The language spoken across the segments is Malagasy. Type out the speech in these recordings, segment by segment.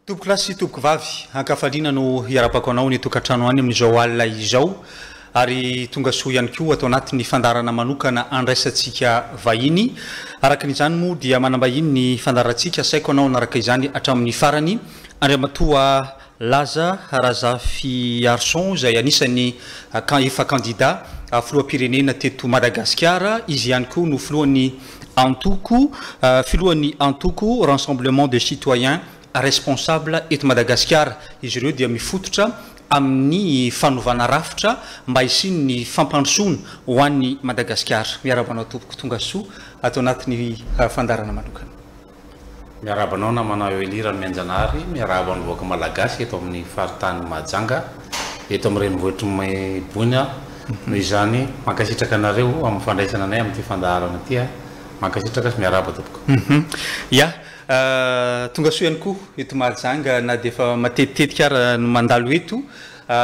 Tompoko lasy tompoko vavy hankafaliana no hiarapako anao ny tokantrano any amin'izao alina izao ary tonga soa ihany koa atao anatin'ny fandarana manokana andraisantsika vahiny araka n'izany moa dia manambahiny ny fandarantsika saiko anao naraka izany hatramin'ny farany Andriamatoa Laza Razafy Arson izay anisany efa candidat filoham-pirenena teto Madagasikara izy ihany koa no filohan'ny Antoko Rassemblement de Citoyens responsable eto Madagasikara izy ireo dia mifototra amin'ny fanovana rafitra mba hisiny ny fampandrosoana ho an'ny Madagasikara. Miarabanao tompoko tonga soa atao anatin'ny fandarana manokana. Miarabanao namanao elira Menjanary, miaraban'ny voaka malagasy eto amin'ny faritany Mahajanga, eto amin'ny renivohitry Boina, noho izany mankasitraka anareo amin'ny fandraisana anay amin'ny fandarana ity mankasitraka sy miaraba tompoko. Tonga soa ihany koa eto Mahajanga na dia efa matetitetika ara no mandalo eto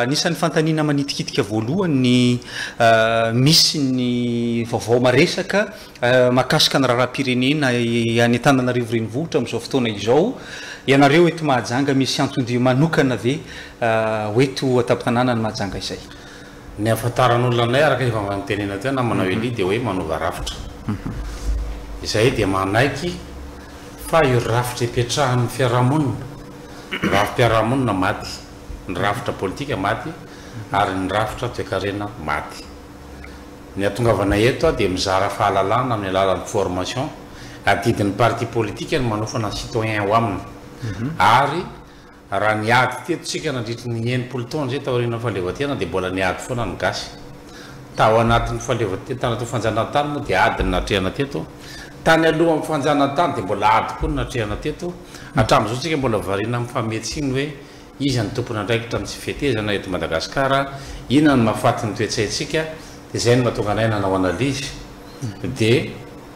nisan'ny fantaniana manitikitika voalohany misy ny vaovao maresaka mahakasika ny raharaham-pirenena any Antananarivo renivohitra amin'izao fotoana izao ianareo eto Mahajanga misy antony manokana ve hoeto atapy-tanàna ny Mahajanga izay ny afantaran'olona anay araka efa vantenena teo na manao eli dia hoe manova rafitra izay dia manaiky fa io rafitra ipetrahan'ny fiarahamonina rafim-piarahamonina maty ny rafitra politika maty ary ny rafitra toe-karena maty ny atongavana eto dia mizara fahalalana amin'ny alalan'ny formation adidin'ny parti politika ny manofana ny citoyen ho aminy ary raha niady teto tsika nandritry ny 90 taona zay taoriana fahaleovantena dia mbola niady foana ny gasy tao anatin'ny fahaleovantena tany to fanjanantany moa dia adiny natrehana teto tany aloha amin'ny fanjanantany dia mbola ady koa ny natrehana teto hatramin'izao tsika mbola variana amin'ny fametsiny hoe izy ny tompony andraikitra ny tsy fetezana eto Madagasikara inona ny mahafaty ny toetsaintsika dia izay no mahatonga anay nanao analyse dia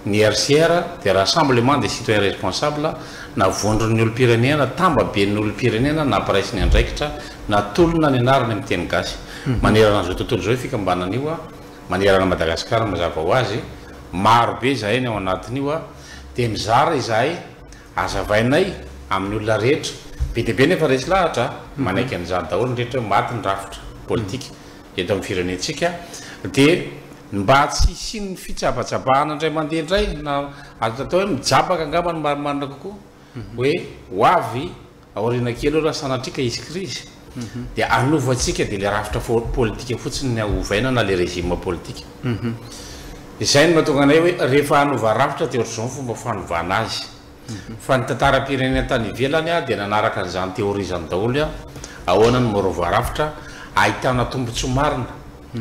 ny RCR dia rassemblement des citoyens responsables na vondron'ny olom-pirenena tambaben'ny olom-pirenena na ampiraisy ny andraikitra na tolona ny anarany amin'ny teny gasy manerana an'izao tontolo izao fikambanan'io manerana Madagasikara mazava ho azy maro be izahay ny ao anatin'io dia mizara izahay azavainay amin'ny olona rehetra be dia be nefa resy lahatra manaiky an'izany daholo ny rehetra maty ny rafitra politika eto amin'ny firenentsika dia mba tsy siny fitsabatsabahana indray mandeha indray na atao hoe mijabaka angamba ny marimarina kokoa hoe ho avy aoriana kely eo raha sanatrika izy krizy dia anovantsika dia le rafitra politika fotsiny ny ovaina na le régime politika izay no mahatonga anay hoe rehefa hanova rafitra dia ohatr'izao ny fomba fanovana azy fa ny tantaram-pirenena tany ivelany dia nanaraka an'izany teorizany daholo ahoana ny morova rafitra ahitana tombontsoa marina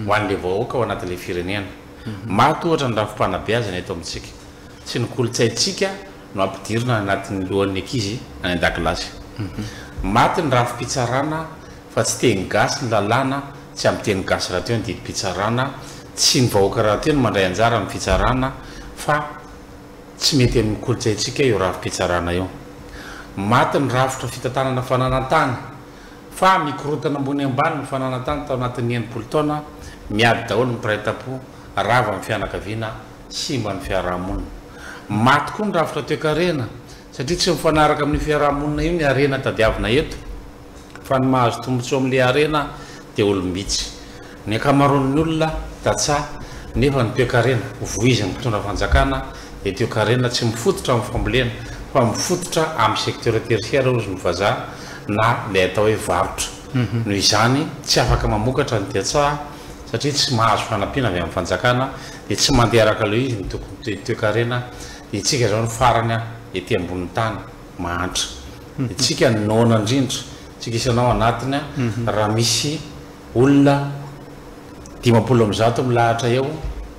ho an'le vahoaka ao anatin'le firenena maty ohatra ny rafim-panabeazana eto amintsika tsy ny kolotsaintsika no ampidirina anatin'ny lohan'ny ankizy any an-dakilasy maty ny rafim-pitsarana fa tsy teny gasy ny lalàna tsy amin'ny teny gasy raha teo ny didim-pitsarana tsy ny vahoaka raha teo no mandray anjara amin'ny fitsarana fa tsy mety amin'ny kolotsaintsika io rafim-pitsarana io maty ny rafitra fitantanana fananantany fa mikorotana ambony ambany ny fananantany tao anatin'ny 90 taona miady daholo ny mpiray-tapo rava amin'ny fianakaviana simba ny fiarahamonina maty koa ny rafitra toe-karena satria tsy mifanaraka amin'ny fiarahamonina io ny arena tadiavina eto fa ny mahazo tombotsoa amin'le arena dia olombitsy ny akamaroan'ny olona tatsa nefa ny toe-karena voiziny mpitondra fanjakana dia toe-karena tsy mifototra amin'ny fambolena fa mifototra amin'ny secteur tertiaire ozy ny vazaha na le atao hoe varotra noho izany tsy afaka mamokatra ny tetsa satria tsy mahazo fanampiana avy amin'ny fanjakana dia tsy mandeha araka leo izy ny tokony toe-karena dia tsika zao ny farany ety ambony tany mahantra dia tsika nona indrindra tsika isanao anatiny raha misy olona 50 milahatra eo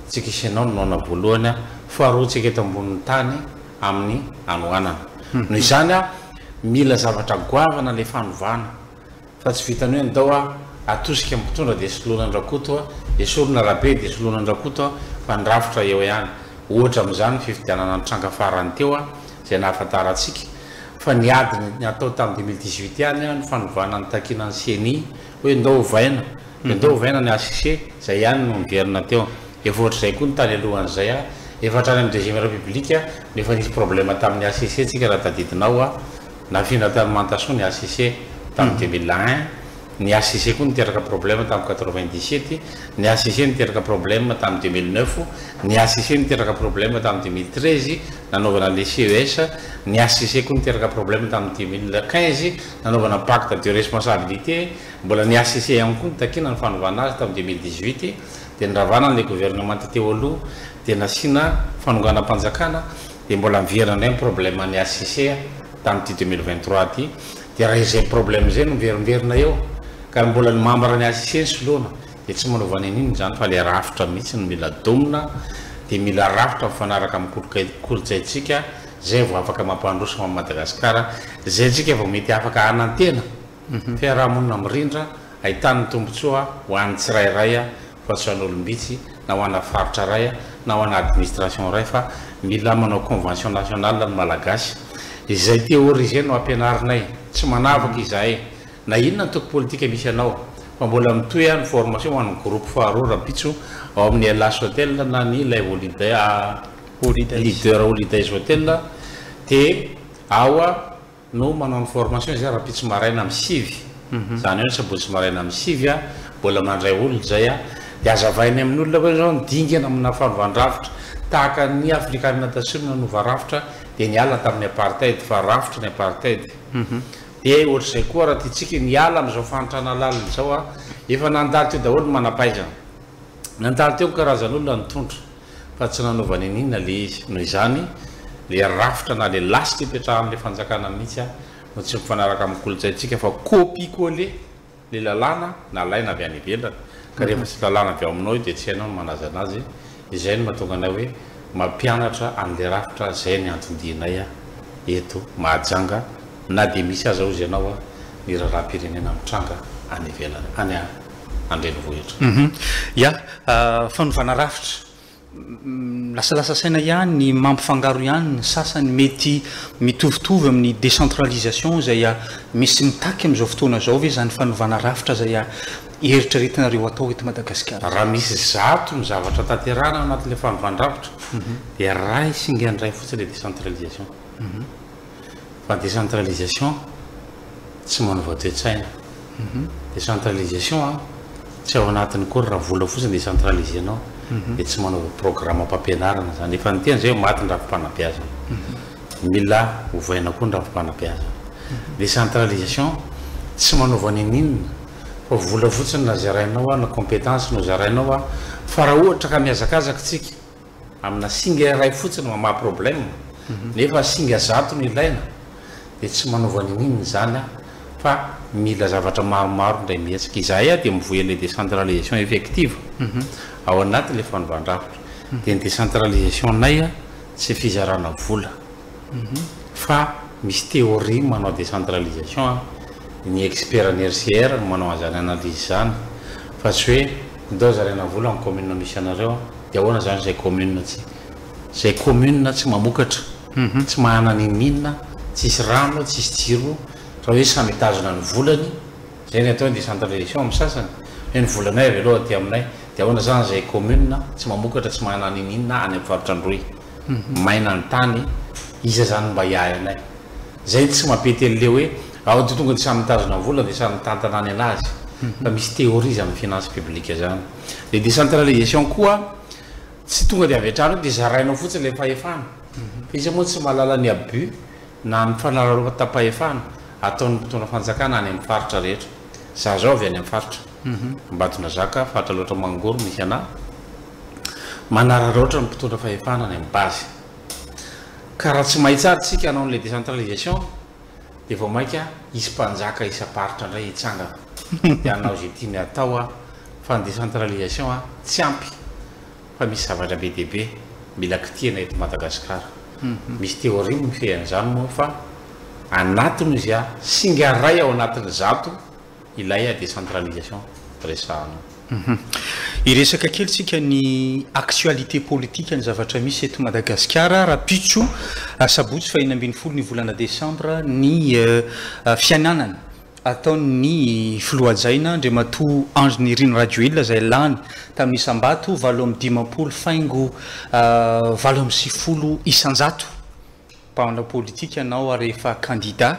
tsika isanao nona voalohany faharoa tsika eto ambonin'ny tany amin'ny anoanana noho izany mila zavatra goavana le fanovana fa tsy vitany hoe ndao atosika mpitondra dia solona andrakoto esorona rabe dia solona andrakoto fa ny rafitra eo ihany ohatra amin'izany fifidianana ny tranga farany teo izay nahafantaratsika fa ny adiny ny atao tamin'ny 2018 ihany ny fanovana ny takina ny CNI hoe ndao ovaina dia ndao ovaina ny ACC izay ihany no miverina teo efa ohatr'izay koa ny tany alohan'izay efa hatrany amin'ny deuxième république nefa nisy problème tamin'ny ACC tsika raha tadidinao nafina tanymantaso ny ACC tamin'ny 2001 ny ACC koa niteraka problème tamin'ny 97 ny ACC niteraka problème tamin'ny 2009 ny ACC niteraka problème tamin'ny 2013 nanaovana le CES ny ACC koa niteraka problème tamin'ny 2015 nanaovana pacte de responsabilité mbola ny ACC ihany koa nitakina ny fanovana azy tamin'ny 2018 dia niravana le gouvernement teo aloha dia nasiana fanonganam-panjakana dia mbola miverana ny problème ny ACC tamin'ity 2023 ty dia raha izay problème zay no miveriverina eo ka mbola ny membre ny ACC ny soloana dia tsy manaovana ininy zany fa le rafitra mihitsy no mila domina dia mila rafitra mifanaraka amin'ny kolotsaintsika zay vao afaka mampandroso amin'ny Madagasikara zay tsika vao mety afaka anantena fiarahamonina mirindra ahitany tombontsoa ho an'ny tsirairay fa tsy hoan'olombitsy na ho ana faritra ray na ho ana administration ray fa mila manao convention nationale ny malagasy izay théorie no ampianarinay tsy manavaka izahay na inona ny toko politika misy anao fa mbola mitoy ny formation ho an'ny groupe faharoa rapitso ao amin'ny Hellas Hotel na ny lay leader holidays hotel dia ao no manao ny formation zay rapitso maraina amin'ny sivy zany hoe sabotsy maraina amin'ny sivy mbola mandray olona zay dia azavainy amin'ny olona hoe zao nidingana amina fanovandravitra tahaka ny afrikanina tatsimo nanova rafitra dia niala tamin'ny apartheid fa rafitra ny apartheid dia ohatr'izay koa raha tiatsika niala amin'izao fanitrana lalina zao efa nandalo teo daholo manampaizana nandalo teo karazan'olona nitondra fa tsy nanaovany inina le izy noho izany le rafitra na le lasitra ipetrahan'le fanjakana mihitsy no tsy mifanaraka amin'ny kolotsaintsika fa copie-coller le lalàna na laina avy any ivelany ka rehefa tsy lalàna avy ao aminao dia tsy hainao no manaza anazy izay no mahatonga anay hoe mampianatra an'le rafitra zay ny antondinay eto mahajanga na dia misy aza ozy ianao ny raharaha-pirenena mitranga any ivelany any andrenivohitra ia fanovana rafitra lasalasa saina ihany ny mampifangaro ihany ny sasany mety mitovitovy amin'ny décentralisation zay misy mitaky amin'izao fotoana zao ve zany fanovana rafitra zay eritreretinareo atao eto Madagasikara raha misy zato ny zavatra tanterana anatin'le fanovana-dravitra dia raha isingan'ray fotsiny le décentralisation fa décentralisation tsy manova toe-tsaina décentralisation tsy ao anatiny kory raha vola fotsiny décentralisenao dia tsy manova programme am-pampianarana zany efa ny teny zay maty ny rafi-panabeazana mila hovaina koa ny rafi-panabeazana décentralisation tsy manova nininina fa vola fotsiny na zarainao na compétence no zarainao fa raha ohatra ka miazakazaka tsika amina singa ray fotsiny mamaha problème nefa singa zato no ilaina dia tsy manova nininina zany fa mila zavatra maromaro ndray mietsika izahay dia mivoy le décentralisation effective ao anaty le fanovandravitra dia ny décentralisation nay tsy fizarana vola fa misy théorie manao décentralisation ny expert nerciaire no manao azany analyse zany fa tsy hoe ndao zarena vola amin'ny commune misy anareo dia ahoana zany zay commune zay commune tsy mamokatra tsy mahana nininina tsisy rano tsisy jiro raha hoe samy tazona ny volany zay ny atao ny décentralisation amin'ny sasany hoe ny volanay avy aloha aty aminay dia ahoana zany zay commune tsy mamokatra tsy mahana nininina any amin'ny faritra androy maina ny tany iza zany mba hiahy anay zay tsy mampety le hoe ao ty tonga dia samy mitazona ny volana dia samy mitantanany anazy fa misy théorie zany finance publique zany le décentralisation koa tsy tonga dia avy hatrany dia zarainao fotsiny le fahefana fa izy moa tsy mahalala ny abus na ny fanalaroa-tapahefana ataon'ny mpitondra fanjakana any amin'ny faritra rehetra za zao avy any amin'ny faritra mbatona zaka faritra loatra mangoro misy ana manara loatra ny mpitondra fahefana any amin'ny base ka raha tsy mahitsary tsika anao n'le décentralisation dia vao maika isy mpanjaka isa-paritra indray hitsangana dia anao zay tiany atao fa ny décentralisation tsy ampy fa misy zavatra be dehibe mila kitiana eto Madagasikara misy théorie mifehan'izany moa fa anatiny izy singa ray ao anatin'ny zato ilay décentralisation resahana iresaka kelyntsika ny actualité politique ny zavatra misy eto Madagasikara raha pitso sabotsy fa 20 ny volana décembre ny fiananana ataony filohajaina Andriamatoa Ange Nirina Rajoelina zay lany tamin'ny Isambato 7 faingo 80 isanjato mpahana politika anao ary efa candidat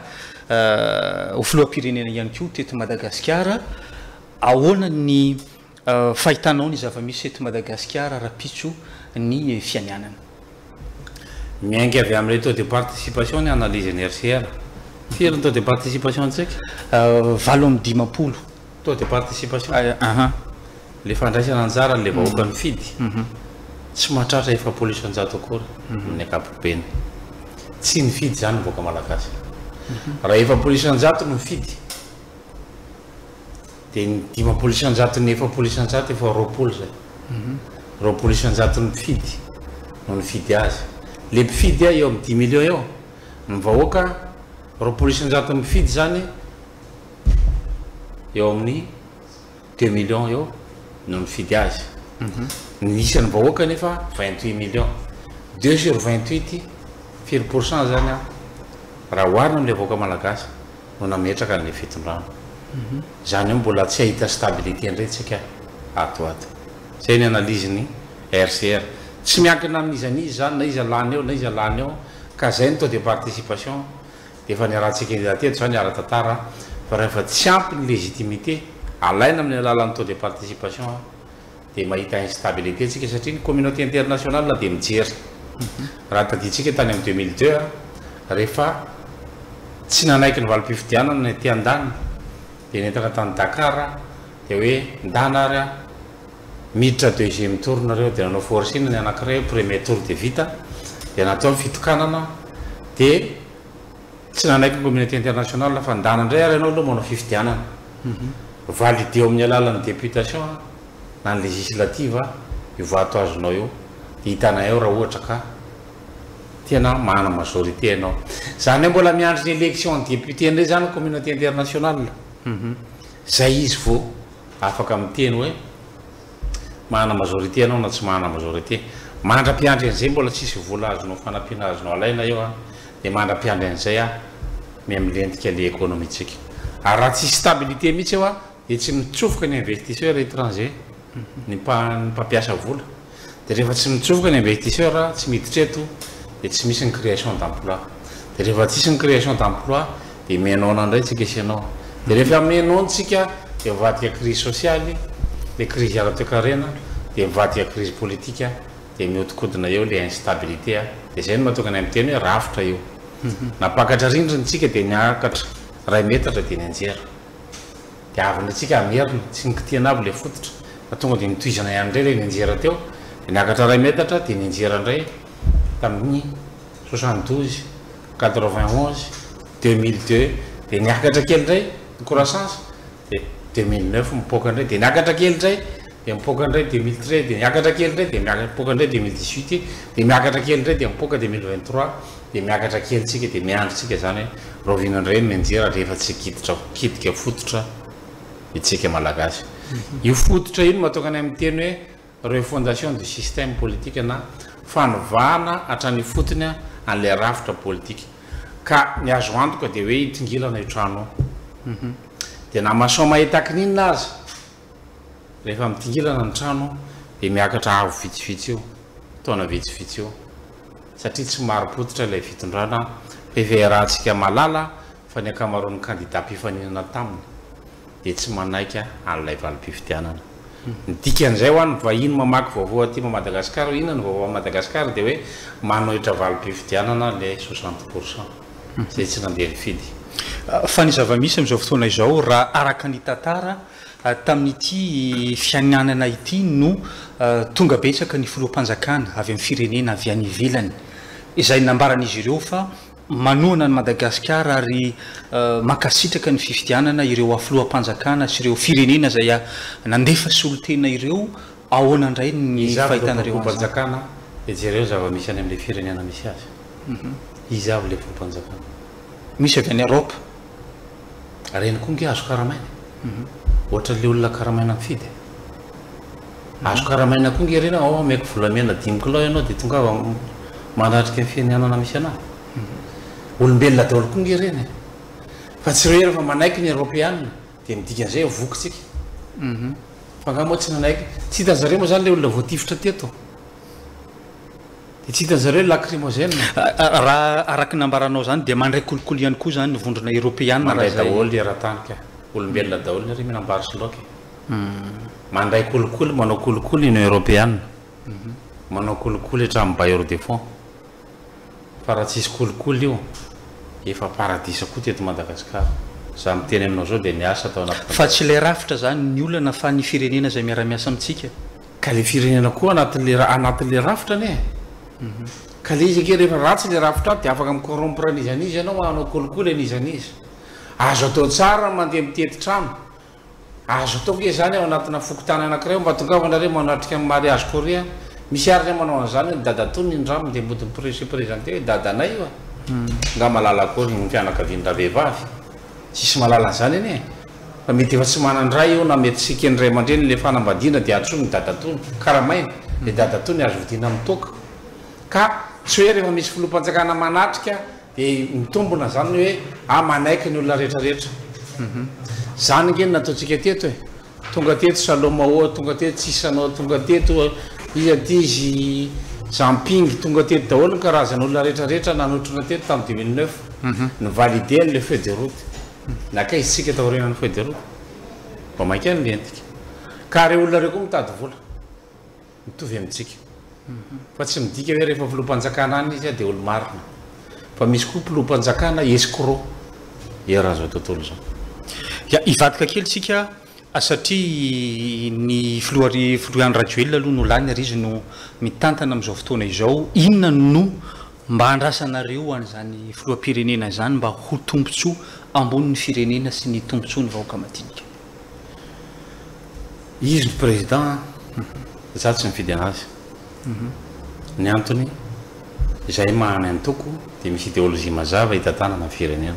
ho filoham-pirenena ihany koa teto Madagasikara. Ahoana ny fahitanao ny zava-misy eto Madagasikara raha-pitso ny fianianana? Miainga avy amin'ilay taux de participation ny analyse ny RCR. Firy ny taux de participation antsika? 8.50 taux de participation. Le fandraisana anjara le vahoaka mifidy tsy mahatratra 700 akory amin'ny ankapobeny. Tsy nifidy zany ny vahoaka malagasy. Raha 700 no mifidy dia ny 500 ny 700 efa 20 zay. 20 mifidy no nifidy azy. Le mpifidy eo amin'ny 10 millions eo. Ny vahoaka 20 mifidy zany eo amin'ny 2 millions eo no mifidy azy. Ny isan'ny vahoaka nefa 28 millions. 2 sur 28 4% zany raha oharina amin'ilay vahoaka malagasy no nametraka an'ilay fitondrana. Zany hoe mbola tsy ahita stabilité indray tsika ato. Zay ny analyse ny RCR. Tsy miankina amin'izanizy zany na izy lany eo na izy lany eo ka zay ny taux de participation dia efa niarahantsika candidat eto zany ara-tantara fa rehefa tsy ampy ny légitimité alaina amin'ny alalan'ny taux de participation dia mahita instabilité tsika satria ny communauté internationale dia mijery. Raha taditsika tany amin'ny 2002 rehefa tsy nanaiky ny valim-pifidianana ny ety an-daniny dia nentana tany Dakar dia hoe ndana ary miditra deuxième tour nareo dia nanao forcing ny anankiray premier tour dia vita dia natao fitokanana dia tsy nanaiky ny communauté internationale fa ndana indray ary ianao aloha manao fifidianana validé amin'ny alalan'ny députation na ny législative io vato azonao io dia hitana eo raha ohatra ka tena mana majorité ianao. Zany hoe mbola miandry ny élection en député indray zany communauté internationale. Zay izy vao afaka miteny hoe mana majorité ianao na tsy mana majorité. Mandra-piandry an'izay mbola tsisy vola azonao fanampiana azonao alaina eo dia mandra-piandry an'izay miamilentika le économitsika. Ary raha tsisy stabilité mihitsy eo dia tsy mitsofoka ny investisseur étranger ny mpampiasa vola. Dia rehefa tsy mitsofoka ny investisseur tsy miditra eto dia tsy misy ny création d'emploi. Dia rehefa tsisy ny création d'emploi dia menona indray tsika isanao. Dia rehefa menontsika dia mivadika crise sociale, le crise ara-toe-karena, dia mivadika crise politique dia mihodinkodina eo le instabilité. Dia zay no mahatonga ny amin'ny teny hoe rafitra io. Napakatra rindrintsika dia niakatra 2 metatra dia nianjera. Dia avy tsika amerina tsy nikitiana aby le fototra fa tonga dia mitoizana ihany indray le nianjera teo dia niakatra 2 metatra dia nianjera indray tamin'ny 72 91 2002 dia niakatra kely indray ny croissance dia 2009 mipoaka indray dia niakatra kely indray dia mipoaka indray 2013 dia niakatra kely indray dia mipoaka indray 2018 dia miakatra kely indray dia mipoaka 2023 dia miakatra kely tsika dia miandrytsika zany hoe rovina indray mianjera rehefa tsy kitika fototra itsika malagasy. Io fototra ino mahatonga ny amin'ny teny hoe refondation du système politique na fanovana hatrany fotony an'ilay rafitra politique ka ny azo antoka dia hoe hitingilana io trano dia na maso mahitaky ninona azy rehefa mitingilana ny trano dia miakatra avo vitsivitsy io taona vitsivitsy io satria tsy maro-potitra ilay fitondrana PVR-ntsika malala fa ny ankamaroan'ny candidat mpifaninana taminy dia tsy manaika an'ilay valim-pifidianana. Ny dikan'izay ho any vahiny mamaky vaovao aty Madagasikara inona ny vaovao Madagasikara dia hoe manohitra valim-pifidianana le 60% zay tsy nandeha nifidy. Fa ny zava-misy amin'izao fotoana izao raha araka ny tantara tamin'ity fianianana ity no tonga betsaka ny filoham-panjakana avy amin'ny firenena avy any ivelany izay nambaran'izy ireo fa manohana ny Madagasikara ary makasitraka ny fifidianana ireo filoham-panjakana sy ireo firenena zay nandefa solotena ireo ahoana indray ny fahitanareo filoham-panjakana dia jereo zava-misy any amin'ilay firenena misy azy. Izy avy le filoham-panjakana misy avy any Europe reny koa nge azo karamaina ohatra le olona karamaina mifidy azo karamaina koa nge reny ao maiko volamena 5 kilao ianao dia tonga manatrika ny firenenana misy anahy olombelona daholo koa nge reny fa tsy reo rehefa manaiky ny européenne dia midikan'izay vokytsika fa nga moa tsy nanaiky tsy hitan'zareo moa zany le olona voatifitra teto itshitan'zareo lacrymogène raha araky nambaranao zany dia mandray kolokolo ihany koa zany vondrona européenne mandray daholo era-tanika olombelona daholo ny ry minambary sy loky mandray kolokolo manao kolokolo union européenne manao kolokolo hatramin'ny bailleur de fonds fa raha tsisy kolokolo io efa paradisa koa teto Madagasikara za miteny aminao zao dia niasa tao anaty fa tsy le rafitra zany ny olana fa ny firenena zay miara-miasa amintsika ka le firenena koa anatin'le rafitra ane ka le izy ake rehefa ratsy le rafitra dia afaka micorrompre an'izy an'izy ianao anao kolokolo an'izy an'izy azo atao tsara mandeha mitety trano azo atao ke zany ao anatina fokotana anankiray mba tongavanareo manatrika amin'ny mariage coréen misy ary manao an'izany ny dadatony ny rano dia mbodiny présenté hoe dadanay io nga malala akory ny fianakavian'ra vehivavy tsisy malala an'izany anie fa mety efa tsy manandray io na mety sikeny ray aman-dreny le fanambadiana dia atsony ny dadatony karamaina le dadatony azo vidina mitoka ka tsy hoe rehefa misy filoham-panjakana manatrika dia mitombona zany hoe manaiky ny olona rehetrarehetra zany ngeny nataontsika teto e tonga teto Salomao tonga teto Sisanao tonga teto izy Jamping tonga teto daholo ny karazan'olona rehetrarehetra nanotrona teto tamin'ny 2009 ny validé le feuille de route nakaizy tsika taorenany feuille de route mba mainka ny lentika ka re olona reo koa mitady vola mitovy amintsika fa tsy midika hoe rehefa filoham-panjakana any izy dia olo marina fa misy koa filoham-panjakana escroc era zao tontolo zao ya ivadika kely tsika satria ny filohan'ny rajoelona aloha no lany ary izy no mitantana amin'izao fotoana izao inona no mba andrasanareo an'izany filoham-pirenena zany mba ho tombontsoa ambony ny firenena sy ny tombontsoa ny vahoaka madinika izy ny président za tsy mifidy anazy ny antony izay mahany any toko dia misy idéologie mazava hitantanana ny firenena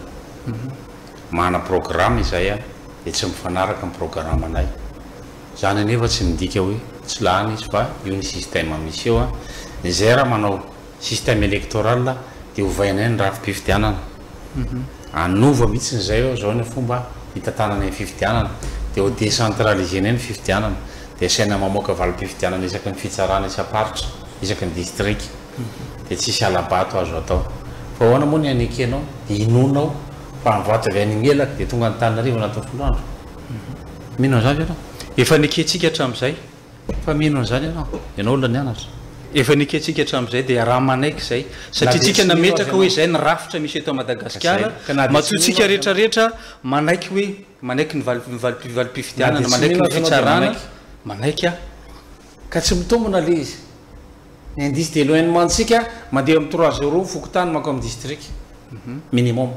mahana programme izay dia tsy mifanaraka amin'ny programme anay zany anefa tsy midika hoe tsy lany izy fa io ny système misy eo izay raha manao système électoral dia hovainay ny rafi-pifidianana anova mihitsy nyzay eo zao ny fomba hitantanana ny fifidianana dia ho décentralisé nay ny fifidianana dia asaina mamoaka valim-pifidianana isaky ny fitsarana isa-paritra isaky ny district dia tsisy alabato azo atao fa ahoana moa ny anekenao dia inonao fa mivoatra avy any mielaka dia tonga ny tanynarivo anatin'ny folo andro mino an'izany ianao efa nikehtsika hatramin'izay fa mino an'izany ianao ianao olona nianatra efa nikehtsika hatramin'izay dia raha manaiky zay satria tsika nametraka hoe zay ny rafitra misy eto Madagasikara matsotsika rehetrarehetra manaiky hoe manaiky ny valim-pifidianana manaiky ny fitsarana manaiky ka tsy mitombona le izy ny indice d'éloignement-ntsika mandeha amin'ny 3 jours fokotany manko amin'ny district minimum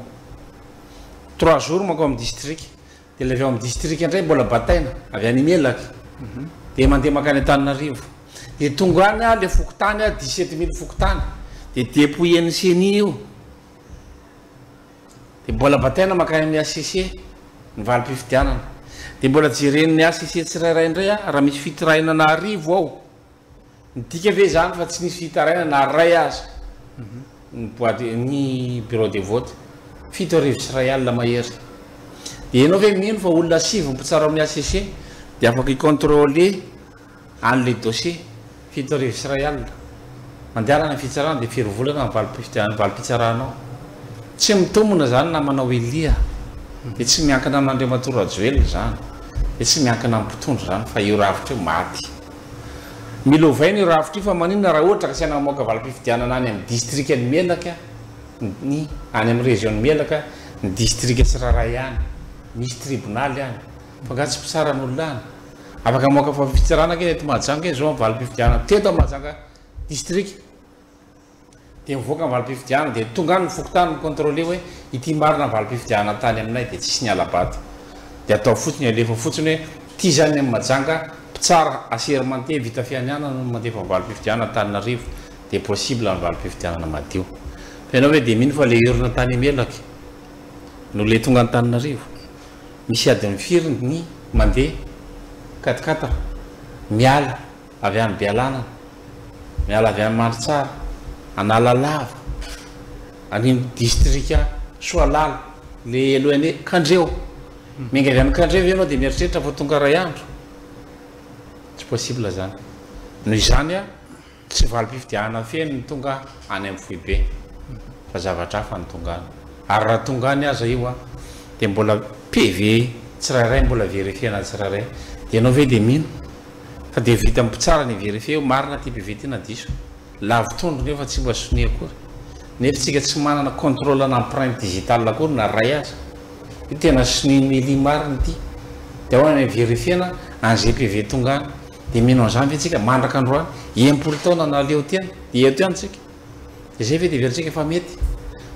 3 jours manko amin'ny district dia le avy amin'ny district indray mbola bataina avy any mielaka dia mandeha makany Antananarivo dia tonga any le fokotany 17 000 fokotany dia dépouille ny CENI io dia mbola bataina makany amin'ny ACC ny valim-pifidianana dia mbola jeren'ny ACC tsirairay indray raha misy fitaraina na arivo ao midika ve zany fa tsy nisy fitaraina na ray azy ny bureau de vote 7 arivo sy ray alina mahery dia ianao ve mino fa olona 7 mpitsara amin'ny ACC dia afaka icontrôler an'le dossier 7 arivo sy ray alina mandehanana ny fitsarana dia firy volana ny valim-pitsaranao tsy mitombona zany na manao elia dia tsy miankina amin'Andriamato Rajoelina zany dia tsy miankina amin'ny mpitondro zany fa io ravitra io maty mila ovaina io ravitra io fa maninona raha ohatra ka sy anamoaka valim-pifidianana any amin'ny district ny Melaka ny any amin'ny région ny Melaka ny district tsiraray any misy tribunal any fa nga tsy mpitsara n'olona any afaka moaka fa fitsarana ke eto Mahajanga zao amin'ny valim-pifidianana teto amin'ny Mahajanga district dia mivoaka ny valim-pifidianana dia tonga any ny fokotany ny contrôler hoe ity marina ny valim-pifidianana tany aminay dia tsisy ny alabato dia atao fotsiny alefa fotsiny hoe ty zany amin'ny Mahajanga mpitsara assermenté vita fianianana no mandefa ny valim-pifidianana Antananarivo dia possible ny valim-pifidianana madio fa ianao hoe dia mino fa le urne tany Melaka no le tonga ny Antananarivo misy adiny firy ny mandeha 4 miala avy any Bealanana miala avy any Manitsara Analalava aniny district Soalala le eloany Kandreo minga avy any Kandreo ianao dia mieritreritra fa tonga ray andro tsy possible zany noho izany tsy valim-pifidianana feno ny tonga any amin'ny foibe fa zavatra hafa ny tongany ary raha tongany aza io a dia mbola PV tsirairay mbola vérifiena tsirairay dia ianao ve dia mino fa dia vita tsara ny vérifie io marina ty PV ty na diso lavitondro nefa tsy mba soni akory nefa tsika tsy manana contrôle na empreinte digitale akory na ray aza io tena soniny marina ty dia hoany vérifiena an'izay PV tongany dia mino an'izany ve tsika mandraka androany impolo taona na leo tena dia eto ihany tsika dia zay ve dia veritsika efa mety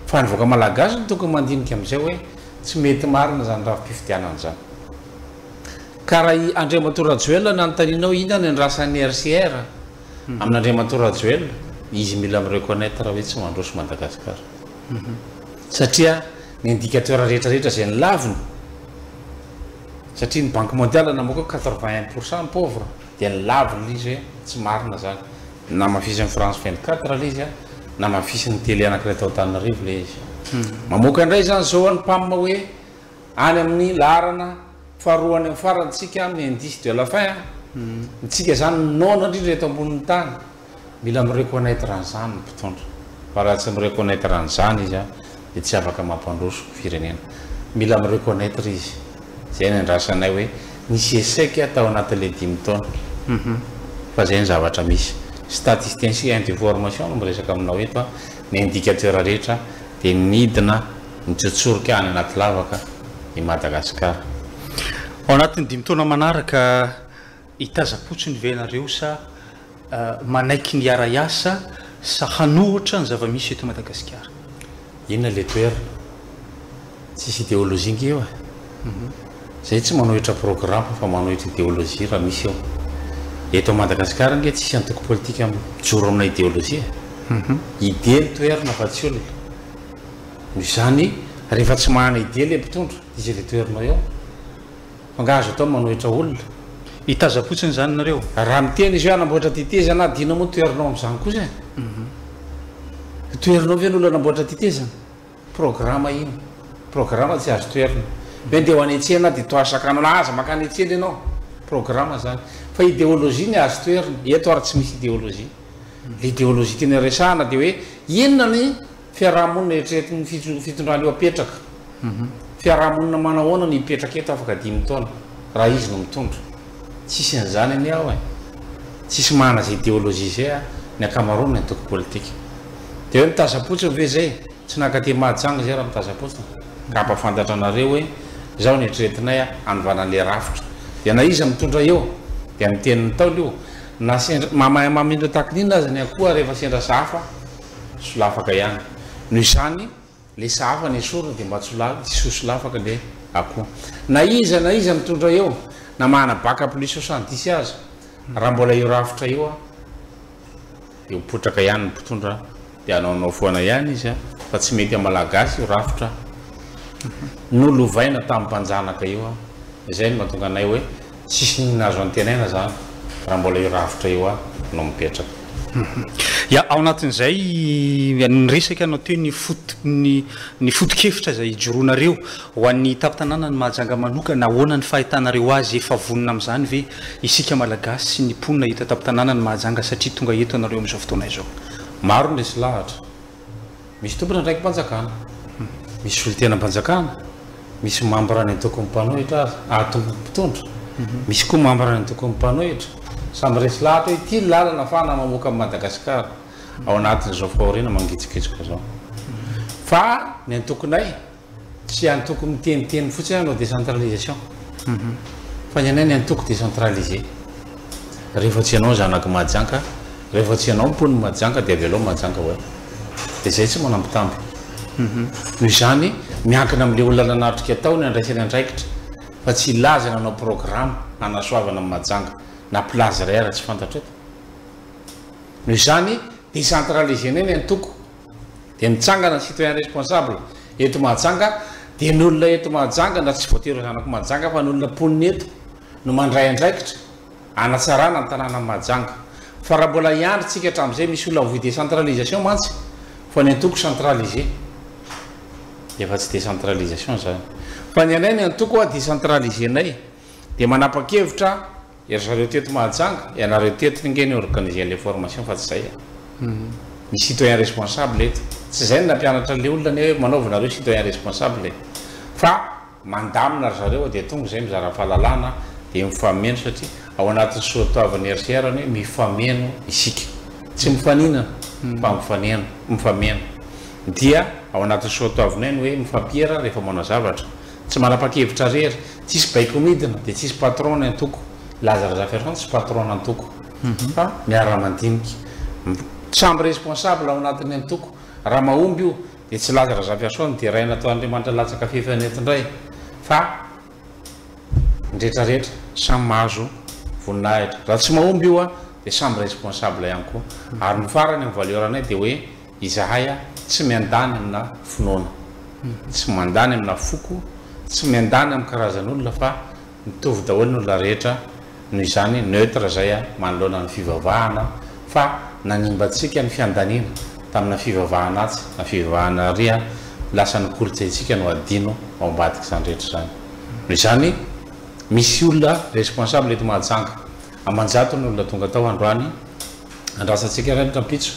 fa nyvoaka malagasy ny tokony mandinika amin'izay hoe tsy mety marina zany raha-pifidianana zany ka raha Andriamatora Joel nanontanianao inona ny rasan'ny RCR amin'Andriamatora Joel izy mila mireconnaître hoe tsy mandroso Madagasikara satria ny indicateur rehetrarehetra zay ny laviny satria ny banque mondiale namoaka 81% pauvre dia ny laviny izy hoe tsy marina zany na mafisy ny France 24 le izy a na mafisy ny télé anankiray tao Antananarivo le izy mamoaka indray zany zao any pamma hoe any amin'ny laharana faharoany amin'ny farantsika amin'ny indice de la fin ntsika zany nona indrindra eto ambonin'ny tany mila mireconnaître an'izany ny mpitondra fa raha tsy mireconnaître an'izany izy a dia tsy afaka mampandroso firenena mila mireconnaître izy zay ny andrasanay hoe nisy échec atao anatin'le 10 taona fa zay ny zavatra misy statisticien sy information no miresaka aminao eto a ny indicateur rehetra dia nidina nitsotsoroka any anaty lavaka i Madagasikara ao anatin'ny 5 taona manaraka itazapotsy ny venareo sa manaiky ny ara-iasa sa hanohatra ny zava-misy eto Madagasikara inona le toerana tsisy idéologie nge eo zay tsy manohitra programme fa manohitra idéologie raha misy eo eto Madagasikara nge tsisy antoko politika mijoro amina idéologie idée ny toerana fa tsy olona izany rehefa tsy mahana idée le mpitondra izy le toerana eo fa nga azo atao manohitra olona itazapotsiny zany nareo raha miteny izy hoe anamboatra titezana dina moa toerinao amin'izany kosa toerinao ve n'olona anamboatra titezana programme ino programme tsy azo toerana hoe ndeha ho any an-tsena dia toasakanana aza makany an-tsena ianao programme zany fa idéologie ny azo toerana eto ary tsy misy idéologie l'idéologie tena resahana dia hoe inona ny fiarahamonina eritreretiny fitondrany eo apetraka fiarahamonina manahoana ny hipetraka eto afaka 5 taona raha izy no mitondra tsisy an'izany any aho tsisy mahana zay idéologie zay a ny akamaroany ny antoko politika dia hoe mitazapotsiny ve zay tsy nakate mahajanga zay raha mitazapotsiny ka ampafantatra anareo hoe zao ny eritreretinay a anovanan'le rafitra dia na izy mitondra eo dia miteniny taolo io na mamindra takin'inona azy ny akoha rehefa sendra sahafa solafaka ihany noho izany le sahafa ny esorona dia mba tsy solafaka le akoha na iza mitondra eo na mahana baka plus 70 aza raha mbola io rafitra io a dia mipotraka ihany ny mpitondra dia anaonao foana ihany izy a fa tsy mety amalagasy io rafitra nolovaina tamin'ny mpanjanaka io a izay no mahatonga anay hoe tsisy ninazo antenaina zany raha mbola io rafitra io a no mipetraka ya ao anatin'izay nyresaka anao teo ny foto-kevitra zay ijoroanareo ho an'ny tapitanàna ny mahajanga manoka na ahoana ny fahitanareo azy efa vonina amin'izany ve isika malagasy sy ny mponina hita tapitanàna ny mahajanga satria tonga eto anareo amin'izao fotoana izao maro ndresy lahatra misy tompona ndraiky mpanjakana misy olo tena mpanjakana misy mambrany tokony mpanohitra azy tokony mpitondra misy koa mambrany tokony mpanohitra samy resy lahatra hoe ty lalana fa na mamoaka amin'ny Madagasikara ao anatin'izao fahoriana mangitsikitsika zao fa ny antokonay tsy antoko miteniteny fotsiny anao décentralisation fa ny anay ny antoko décentralisé rehefa tsy ianao zanaky mahajanga rehefa tsy ianao mpony mahajanga dia avelao mahajanga hoe dia zay tsy manampitamby noho izany miankina amin'le olona nanatrika atao ny andraisany andraikitra fa tsy ilazana anao programme anasoavana amin'ny mahajanga na place raira tsy fantatra eto noho izany décentralisé nay ny antoko dia mitsangana ny citoyen responsable eto mahajanga dia ny olona eto mahajanga na tsy voatery zanako mahajanga fa ny olona mponiny eto no mandray andraikitra anatsarana ny tanàna mahajanga fa raha mbola iandrytsika hatramin'izay misy olona voy décentralisation mantsy fa ny antoko centralisé efa tsy décentralisation zany fa ny anay ny antoko a décentralisé nay dia manapa-kevitra ery zareo teto Mahajanga ianareo teto ngeny organiser les formations fa tsy zay ny citoyen responsable eto tsy zay nampianatra le olona ny hoe manaovanareo citoyen responsable fa mandamina ry zareo dia tonga zay mizara fahalalana dia mifameno satria ao anatin'ny soatoavany RCR-ny hoe mifameno isika tsy mifaninana fa mifameno dia ao anatin'ny soatoavany hoe mifampiera rehefa manao zavatra tsy manapa-kevitra rery tsisy baikomidina dia tsisy patron antoko lazara ferson tsy patron antoko fa miara-mandinika samby responsable ao anatin'ny antoko raha mahomby io dia tsy lazara zafiasony dia raina atao andriamanitra latsaka fifanetindray fa ndretrarehetra samy mahazo voninahitra raha tsy mahomby io a dia samby responsable ihany koa ary ny farany amin'ny valeuranay dia hoe izahay a tsy miandany amina finoana tsy mandany amina foko tsy miandany amin'ny karazan'olona fa mitovy daholo ny olona rehetra noho izany neutre zay a manoloana ny fivavahana fa nanimbatsika ny fiandaniana tamina fivavahana atsy na fivavahana ria lasa ny kolotsaintsika no adino ao ambadika izany rehetra zany noho izany misy olona responsable eto Mahajanga amanjato ny olona tonga tao androany andrasantsika rehetra mpitso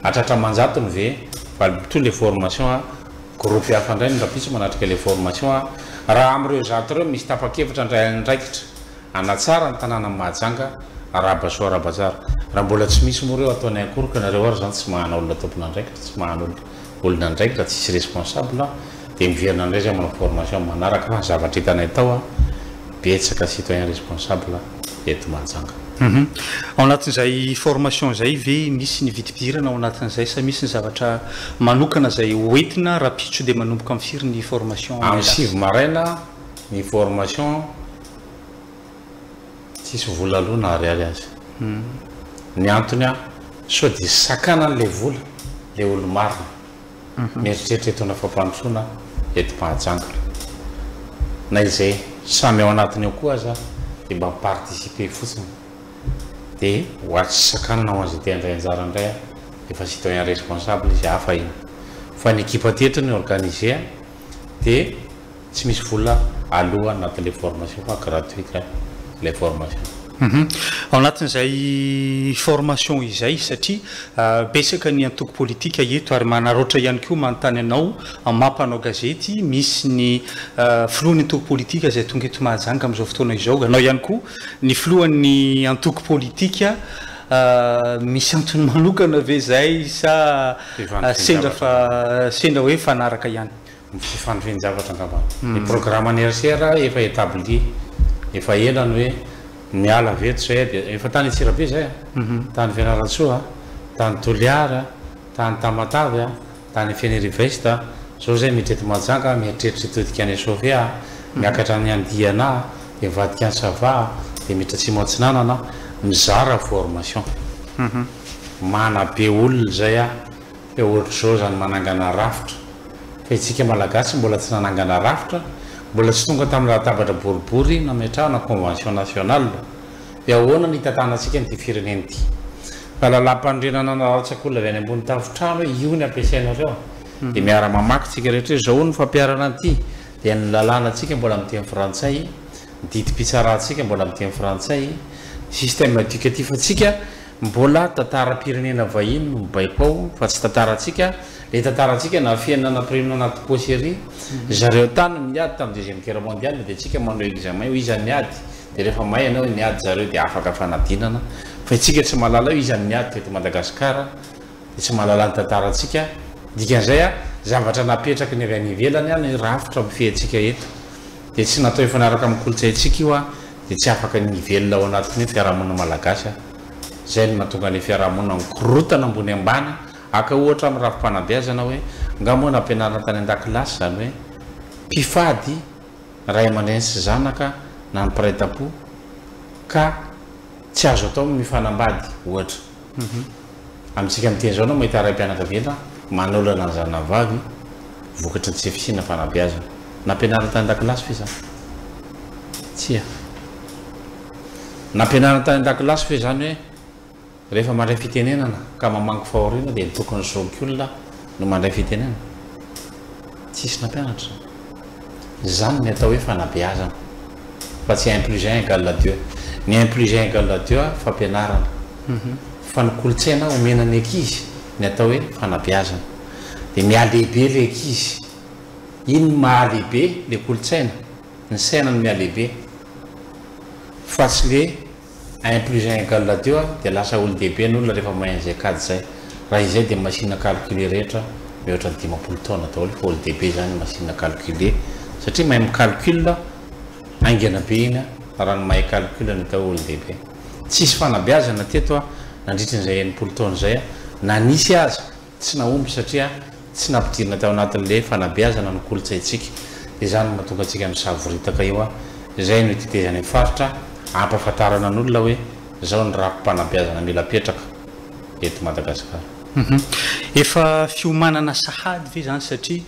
atratra manjato ny ve fa tous les formations groupe hafa indray ny rapitso manatrika les formations raha am'ireo zato reo misy tapa-kevitra ndray andraikitra anatsara ny tanàna Mahajanga araba so arabatsara raha mbola tsy misy moa reo ataonay akory ka nareo ary zany tsy mahana olona tompona andraikitra tsy mahana olona andraikitra tsisy responsable dia miverina indray zay manao formation manaraka fa zavatra hitanay tao betsaka citoyen responsable eto Mahajanga ao anatin'izay formation zay ve misy ny vidimpirana ao anatin'izay sa misy ny zavatra manokana zay hoentina raha pitso dia manomboka amin'ny firy ny formation amin'ny sivy maraina ny formation tsisy vola aloha na ariary azy ny antony a so dia sakana n'le vola le olo marina mieritreritra etona fampandrosoana eto Mahajanga na izay samy ao anatiny eo koa aza dia mba miparticiper fotsiny dia hoatsy sakanana ho azy teandray anjara indray efa citoyen responsable izy hafa iny fa ny équipe teto ny organiser dia tsy misy vola aloha anatin'le formation fa gratuit les formations ao anatin'izay formation izay satria besaka ny antoko politika eto ary manaroatra ihany koa manontany anao mampanao gazety misy ny filohan'ny antoko politika zay tonga eto Mahajanga amin'izao fotoana izao anao ihany koa ny filohan'ny antoko politika misy antony manokana ve zay sa sendra hoe fanaraka ihany fifanofeny zavatra angamba ny programme ny RCR efa établi efa elany hoe miala veto zay dia efa tany Tsirabe zay tany Fianaratsoa tany Toliara tany Tamatavy tany Fianariveste zao zay midreto Mahajanga mieritreritra todikany Sofia miakatra ny Andiana dia mivadika any Sava dia miditra Tsimotsinanana mizara formation mana be olona zay hoe ohatr' zao zany manangana rafitra fa itsika malagasy mbola tsy nanangana rafitra mbola tsy tonga tamin'ny latabatra boribory nametrahana convention nationale dia ahoana ny tantanantsika ny fireneny ity fa lalam-pandrenana naratsak'olona avy any ambony tafitrano hoe io ny ampiasainareo dia miara mamaky tsika rehetra zao ny fampiarana an'ity dia ny lalàna antsika mbola amin'ny teny frantsay didim-pitsarahantsika mbola amin'ny teny frantsay système éducatif atsika mbola tantara-pirenena vahiny no mibaiko ao fa tsy tantarantsika le tantarantsika na fiainana prémina anaty poserie zareo tany miady tamin'ny deuxième guerre mondiale dia tsika manao examen izany niady dia rehefa may anao niady zareo dia afaka fanadinana fa itsika tsy mahalala io izany niady teto Madagasikara dia tsy mahalala ny tantarantsika dikan'izay zavatra napetraka ny avy any ivelany ny rafitra mifehantsika eto dia tsy natao ifanaraka amin'ny kolotsaintsika io dia tsy afaka ny velona ao anatin'ny fiarahamonina malagasy zay no mahatonga ny fiarahamonina mikorotana ambony ambany aka ohatra amin'ny rafi-panabeazana hoe ngamoana ampianarana tany an-dakilasy zany hoe mpifady ray aman-dreny sy zanaka na ny mpiray-tampo ka tsy azo atao mifanambady ohatra amintsika amin'teny zao anao mahita ray-mpianakaviana manolana ny zanavavy vokatra tsy efisina fanabeazana nampianarana tany an-dakilasy fe zany tsia nampianarana tany an-dakilasy fe zany hoe rehefa mandray fitenenana ka mamango fahoriana dia tokony zonkiolona no mandray fitenenana tsisy nampianatra zany ny atao hoe fanabeazana fa tsy 1 + 1 = 2 ny implugengal teo a fampianarana fa ny kolotsaina omenany ankizy ny atao hoe fanabeazana dia mialehibe le ankizy iny mahalehibe le kolotsaina ny sainany mialehibe fa tsy le implugengal teo a dia lasa olo dehibe ny olona rehefa mahain'izay kady zay raha izay dia machine calculer rehetra mihoatra ny 10 taona daholo fa olo dehibe zany machine calculer satria mahay micalcule aingana be iny raha ny mahay calcule ny atao olo dehibe tsisy fanabeazana teto a nandritra n'izay 90 taona zay a na nisy azy tsy naomby satria tsy nampidirina tao anatin'le fanabeazana ny kolotsaintsika dia zany mahatonga antsika misavoritaka io a izay no itetezany faritra ampahafantarana n'olona hoe zao ny raha-mpanabeazana mila petraka eto Madagasikara. Efa fiomanana sahady ve zany satria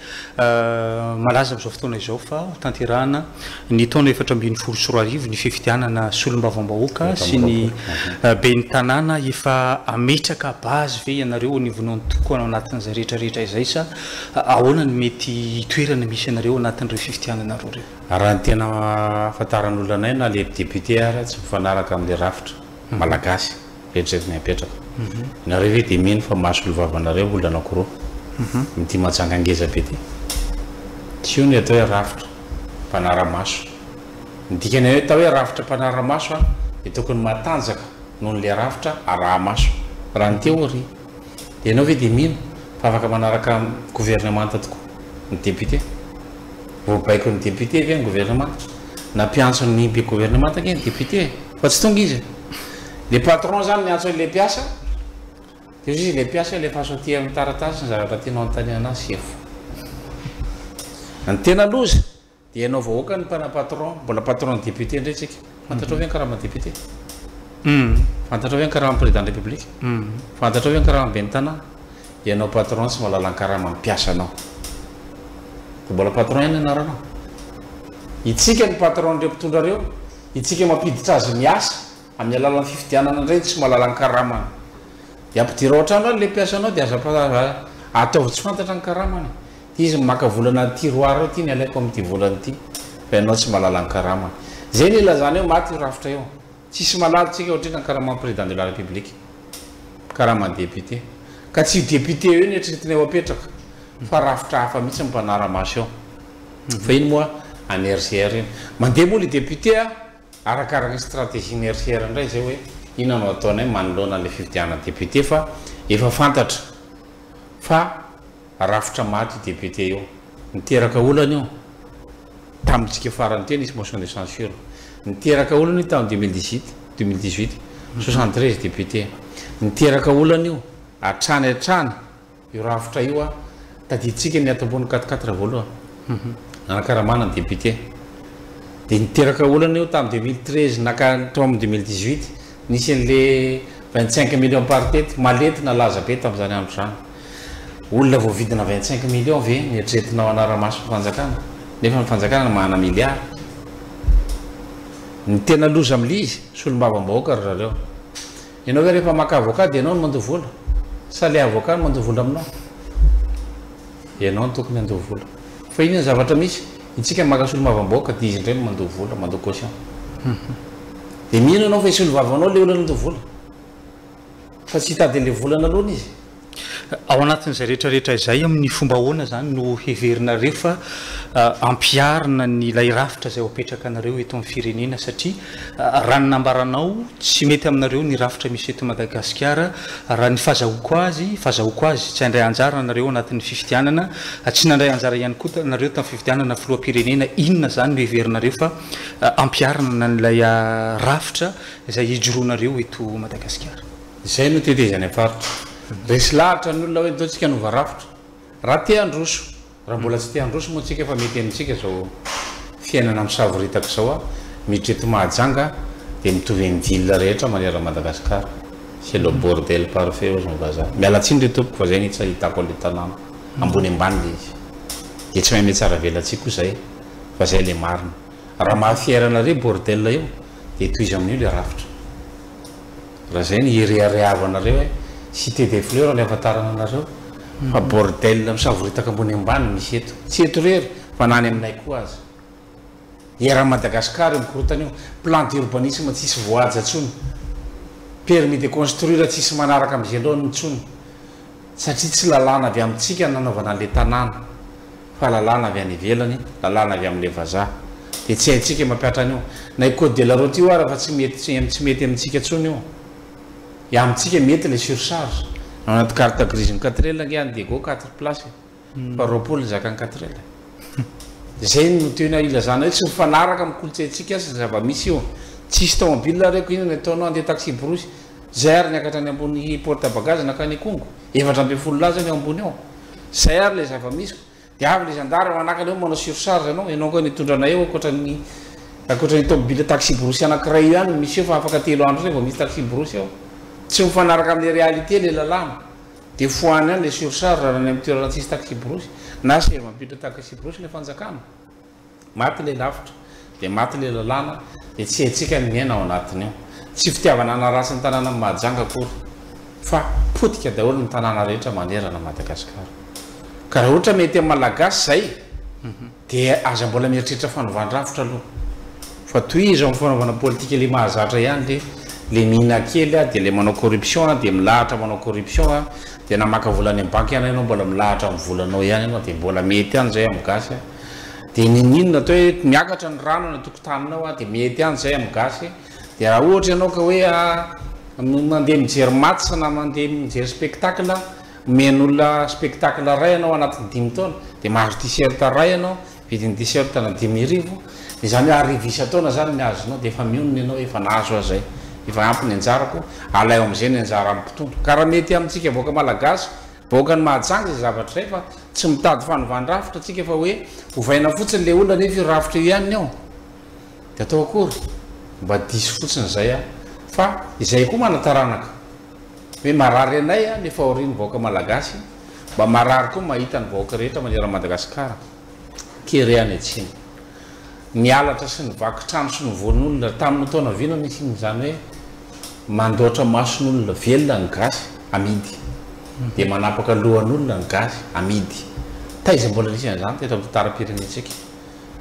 malaza amin'izao fotoana izao fa tanterahana ny taona 424 ny fifidianana solombavam-bahoaka sy ny be ny tanàna efa ametraka bazy ve ianareo nivonao tokoa ao anatin'izay rehetrarehetra izay sa ahoana ny mety toerana misy ianareo anatin'ireo fifidianana roa reo? Raha ny tena ahafantaran'olona anay na le député ara tsy mifanaraka amin'le rafitra malagasy rehetrarehetra ny apetraka nareo hoe dia mino fa masolo vavanareo olona anankiroa mity matsanga angeza be ty tsy io ny atao hoe rafitra mpanara-maso ny dikany hoe atao hoe rafitra mpanara-maso a dia tokony matanjaka noho n'le rafitra araha-maso raha ny teo ry dia ianao hoe dia mino fa afaka manaraka gouvernemanta tokoa ny député voabaiko ny député ve ny gouvernemanta na mpiantso ny be gouvernemanta ke ny député fa tsy tonga izy le patron zany miantso le mpiasa dia izy le mpiasa le fahasotia amin'ny taratasy ny zavatra tianao anontaniana azy sefo ny tena loza dia ianao vahoaka ny patron mbola patron ny député ndray tsika fantatrao ve ny karama député fantatrao ve ny karama président de république fantatrao ve ny karama be ny tanàna ianao patron tsy mahalala ny karama mpiasa anao dia mbola patron ihany anaranao itsika ny patron ndreo mpitondra reo itsika mampiditra azy miasa amin'ny alalan'ny fifidianana indray tsy mahalala ny karamany dia ampidira otrano le mpiasanao dia aza ataovy tsy fantatra ny karamany dia izy maka volana tiroara eo ty ny alaiko amin'ity volana ity fa ianao tsy mahalala ny karamany zay ny ilazany eo maty rafitra eo tsisy malalytsika ohatrina ny karamany président de la république karamany député ka tsy député eo ny eritreretiny eo apetraka fa rafitra hafa mihitsy mpanara-maso eo fa iny moa any RCR iny mandeha moa le député a arakaraka ny stratégie ny RCR indray zay hoe inona no ataonay manoloana le fifidianana député fa efa fantatra fa rafitra maty député io niteraka olana io tamintsika farany teny isy motion de censure niteraka olana io tamin'ny 2018 73 député niteraka olana io atrany atrany io rafitra io a taditsika ny atambony 44 voaloha anakaramana ny député dia niteraka olana io tamin'ny 2013 nakatao amin'ny 2018 nisy an'le 25 millions par tête malety nalaza be tamin'izany andro zany olona voavidina 25 millions ve nietretinao anara-maso fanjakana nefa ny fanjakana mahana milliard ny tena loza amin'le izy solombavam-bahoaka ry zareo ianao hoe rehefa maka avocat dia ianao no mandoha vola sa le avocat no mandoha vola aminao ianao no tokony andoha vola fa iny ny zavatra misy itsika maka solombavam-bahoaka dia izy indray no mandoha vola mandoha caution dia mino anao fa isolovavanao le olana andoha vola fa tsy hitady le volana aloana izy ao anatin'izay rehetrarehetra izay amin'ny fomba ahoana zany no heverinareo fa ampiarina ny ilay rafitra izay hoapetraka anareo eto amin'ny firenena satria raha ny nambaranao tsy mety aminareo ny rafitra misy eto Madagasikara raha ny fahazahoako azy tsy handray anjara nareo anatin'ny fifidianana tsy nandray anjara ihany koa nareo tamin'ny fifidianana filoha-pirenena inona zany no heverinareo fa ampiarina n'ilay rafitra izay hijoroanareo eto Madagasikara izay no tetezany faritra resy lahatra ny olona hoe ataontsika nova rafitra raha te androso raha mbola tsy te androso moa tsika efa mety amintsika zao fiainana misavoritaka zao a mitreto mahajanga dia mitovy amin'ny ville rehetra manera Madagasikara c'est le bordel parfait ozy mivazah mialatsiny le tompoko fa zay ny tsy ahitako le tanàna ambony ambany le izy dia tsy mahay me tsara velantsika koa zay fa zay le marina raha mahafierana re bordel io dia toy izy amin'io le rafitra raha zay ny ireareavanareo hoe cité des fleurs le afatarana anareo fa bordel misavoritaka ambony ambany misy eto tsy eto rery fa nany aminay koa azy era Madagasikara mikorotana io plante urbanisme tsisy voaja tsony permis de construire tsisy manaraka am'izay alohan'ny tsony satria tsy lalàna avy amintsika nanaovana an'le tanàna fa lalàna avy any ivelany lalàna avy amin'le vazaha de tsy haitsika mampiatrany io na code de la route io ara fa tsy mety amintsika tsony io amintsika mety le surcharge anaty carte grise ny 4 heures any de go 4 place fa roapolo zakany 4 heures zay no tena ilazana hoe tsy mifanaraka mikolotsaitsika sy zava-misy io tsisy tomobile reko iny nataonao andeha taxi brosy zay ary niakatra ny ambony porte bagage nakany kongo 700 laza ny ambony ao zay ary le zava-misy de avy le zandary manakany eo manao surcharge anao koa nitondranay eo akoatrany tomobile taxi brosy anankiray io any misy eo fa afaka 3 andro zay vao misy taxi brosy ao tsy mifanaraka amin'ny réalité le lalàna de foany any le surcharge raha ny amin'ny toerana tsisy taxi brosy na sy mampiditra taxi brosy le fanjakana maty le lavitra de maty le lalàna de tsy haitsika ny miaina ao anatiny io tsy fitiavana anarasy ny tanàna mahajanga akory fa potika daholo ny tanàna rehetra manerana Madagasikara ka raha ohatra mety malagasy zay de aza mbola mieritreritra fanovandravitra aloha fa toy izy amin'ny fanaovana politika le mahazatra ihany le mihina kely de le manao corruption de milahatra manao corruption de namaka volany amin'ny banky ihany ianao mbola milahatra amin'ny volanao ihany ianao de mbola mety ihany zay amin'ny gasy de ninina atao hoe miakatra ny rano ny tokotaninao de mety ihany zay amin'ny gasy de raha ohatra ianao ka hoe mandeha mijery match na mandeha mijery spectacle men'olona spectacle ray ianao anatin'ny 5 taona de mahazo t-shirt ray ianao vidiny t-shirt na 10,000 de zany hoe arrivisa taona zany miazonao de efa mionona ianao efa nahazo azay efa ampy ny anjarako alaio am'izay ny anjara amin'ny mpitondro ka raha mety amintsika voaka malagasy voaka ny mahajanga zay zavatra zay fa tsy mitady fanovandravitra tsika fa hoe hovaina fotsiny le olona nefa irafitra io ihany ao de atao akory mba diso fotsiny zay fa izay koa manataranaka hoe marary anay le fahoriny voaka malagasy mba marary koa mahita ny voaka rehetra manera Madagasikara kereany atsiny mialatra sy ny vakitrano sy ny von'olona tamin'ny taona vina nisy zany hoe mandoatra mason'olona velona ny gasy amidy de manapaka lohan'olona ny gasy amidy taiza mbola nisy zany teto amin'ny tantara-pirenentsika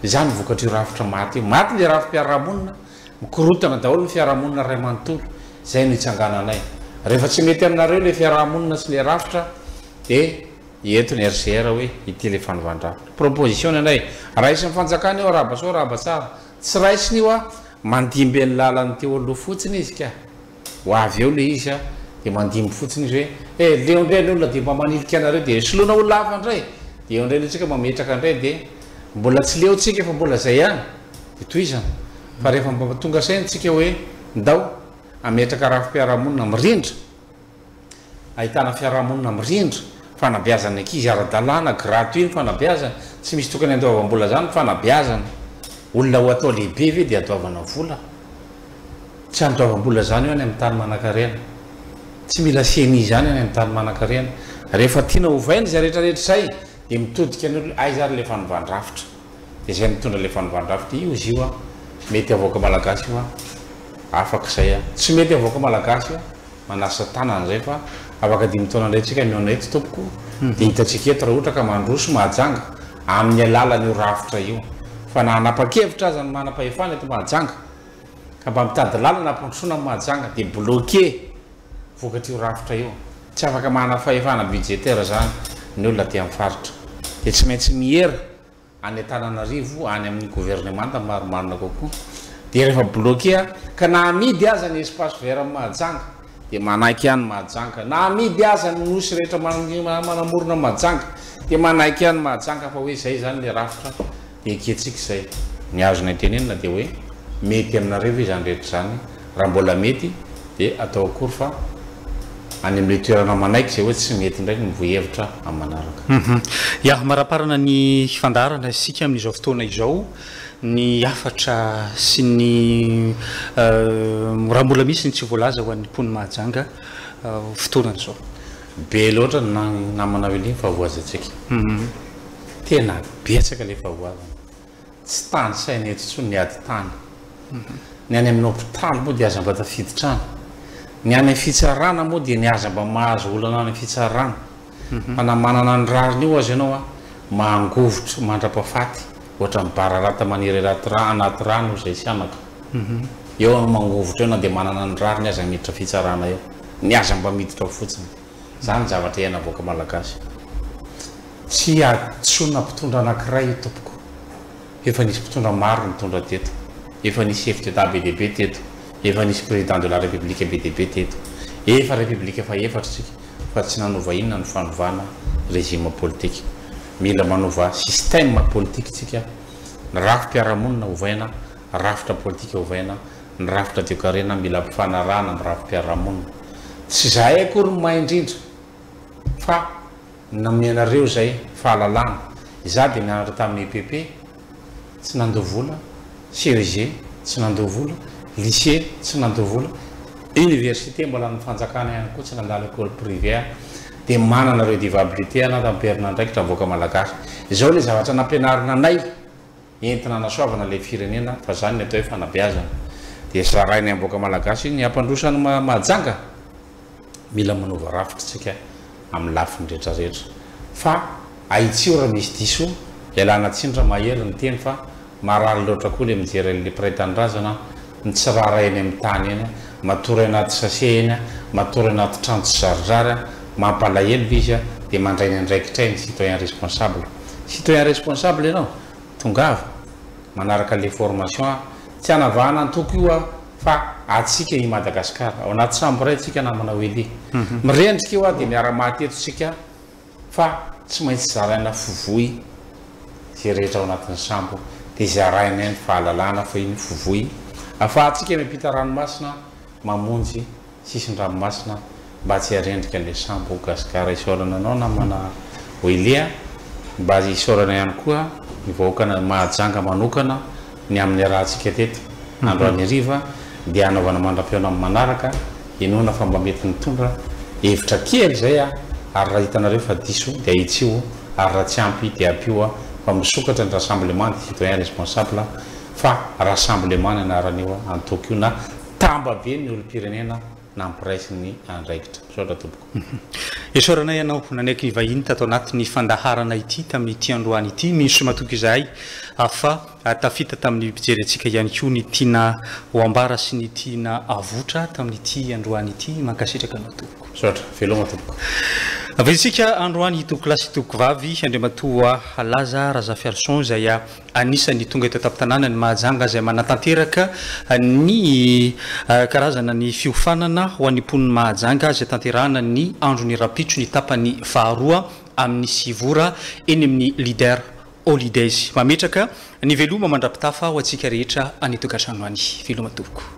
zany vokatry rafitra maty le rafim-piarahamonina mikorotana daholo ny fiarahamonina ray manontolo zay no hitsangana anay rehefa tsy mety aminareo le fiarahamonina sy le rafitra de eto ny RCR hoe ity le fanovandravitra proposition anay raisy fanjakana eo araba so araba tsara tsy raisiny io mandimby ny lalany teo aloha fotsiny izy ka ho avy eo le izy de mandimby fotsiny izy hoe leo ndray ny olona de mba manilika anareo de solona olona hafa ndray de eo ndray letsika mametraka ndray de mbola tsy leo tsika fa mbola zay ihany de toy izany fa rehefa mba tonga saintsika hoe ndao ametraka rafim-piarahamonina mirindra ahitana fiarahamonina mirindra fanabeazana ankizy ara-dalàna gratuit fanabeazana tsy misy tokony andoavam-bola zany fanabeazana olona ho atao lehibe ve de adoavana vola tsy andoavam-bola zany io any amin'ny tany manan-karena tsy mila seni zany any amin'ny tany manan-karena rehefa tiana hovaina zay rehetrarehetra zay de mitodika ny olo aiza ary le fanovandravitra de zay mitondra le fanovandravitra io izy io mety avoaka malagasy io afaka zay tsy mety avoaka malagasy io manasa tanana zay fa afaka 5 taona indray tsika miona eto tompoko de hitatsika eto raha ohatra ka mandroso mahajanga amin'ny alalan'io rafitra io fa na hanapa-kevitra aza ny manam-pahefana eto mahajanga ka mba mitady lalana ampandrosoana amin'ny mahajanga de bloqué vokatrio rafitra io tsy afaka manafahefana budgétaire zany ny olona ty amin'ny faritra de tsy maintsy miera any Antananarivo any amin'ny gouvernement maromarona kokoa de rehefa bloqué ka na amidy aza ny espace vert amin'ny mahajanga de manaiky ihany mahajanga na amidy aza ny nosy rehetra manamorona mahajanga de manaiky ihany mahajanga fa hoe zay zany le rafitra de eketsika zay ny azona tenenina de hoe mety aminareo izany rehetra zany raha mbola mety de atao akory fa any amin'le toerana manaiky zay hoe tsy mety ndray ny vohevitra amin'ny manaraka ya maraparana ny fandarana isika amin'izao fotoana izao ny afatra sy ny raha mbola misy ny tsy voalaza ho an'ny mpony mahajanga fotoanany zao be loatra namana veliny fa voazatsika tena betsaka le favoazana tsy tany saina eto tsony ny ady tany ny any amin'ny hôpitaly moa de aza mba tafiditrana ny any fitsarana moa de ny aza mba mahazo olana any fitsarana fa na manana ny rariny io azy ianao mangovotra mandra-pahafaty ohatra mibararata maniry anaty rano zay sy anaka eo mangovotra eo na dia manana ny rariny aza miditra fitsarana eo ny aza mba miditra fotsiny zany zavatra iaina voaka malagasy tsy atsona mpitondra anankiray io tompoko efa nisy mpitondra maro mitondra teto efa nisy chef d'état be dehibe teto efa nisy président de la république be dehibe teto efa république efa efatra tsika fa tsy nanova inona ny fanovana régime politique mila manova système politique tsika ny rafim-piarahamonina ovaina rafitra politique ovaina ny rafitra toe-karena mila mpifanarana ny rafim-piarahamonina tsy zahay akory ny mahay indrindra fa namianareo zay fahalalana za dia mianatra tamin'ny EPP tsy nandovola CEG tsy nandovola lycée tsy nandovola université mbola ny fanjakana ihany koa tsy nandala école privé dia manana redevabilité ana tamperina ndraikitra voaka malagasy izao le zavatra nampianarina anay entina nasoavana le firenena fa zany ny atao hoe fanabeazana dia zarainy amboaka malagasy ny ampandrosany mahajanga mila manova rafitra tsika amin'ny lafiny rehetrarehetra fa aitsio raha misy diso ialana tsindra mahery ny teny fa marary loatra koa le mijery le praitan-drazana ny tsirara eny amin'ny tany eny matory anaty sase eny matory anaty trano tsy zarizary mampalahelo izy dia mandray ny andraikitra iny citoyen responsable ianao tongava manaraka le formation tsy anavahana antoko io fa atsika i Madagasikara ao anaty sambo ray tsika namana oeli mirendrika io dia miara-mahatetosika fa tsy maintsy zaraina fovoy zay rehetra ao anatin'ny sambo dia zaraina ny fahalalana fa iny fovoy afahantsika miampita ranomasina mamonjy sisin-dranomasina mba tsy arendrika le sambo gasikara isorana anao namana oelia mba isorana ihany koa nivahoakana mahajanga manokana ny amin'ny rahantsika teto androany riva dia anaovana mandram-piona amin'ny manaraka inona fa mba mety nitondra hevitra kely zay ary raha hitanareo fa diso dia itsio ary raha tsy ampy dia ampio fa misokatra ny rassemblement de citoyen responsable fa rassemblement ny anaran'io antoko io na tamba be ny olom-pirenena nampiraisiny andraikitra sotra tompoko esorana ianao nanaiky vahiny tato anatin'ny fandaharana ity tamin'ity androany ity misy matoky izahay afa tafita tamin'ny pijery antsika ihany koa ny tiana hoambara sy ny tiana avotra tamin'ity androany ity mankasitraka anao tompoko sotra veloma tompoko avetsika androany itoko lasy itoko vavy andriamatoa laza razafiarson zay anisany tonga eto taptanàna ny mahajanga zay manatanteraka ny karazana ny fiofanana ho an'impon'ny mahajanga zay tanterahana ny andro ny rapitro ny tapany faharoa amin'ny sivora eny amin'ny leader holidays mametraka ny veloma mandrapitafa ho antsika rehetra anetokatrano any veloma tompoko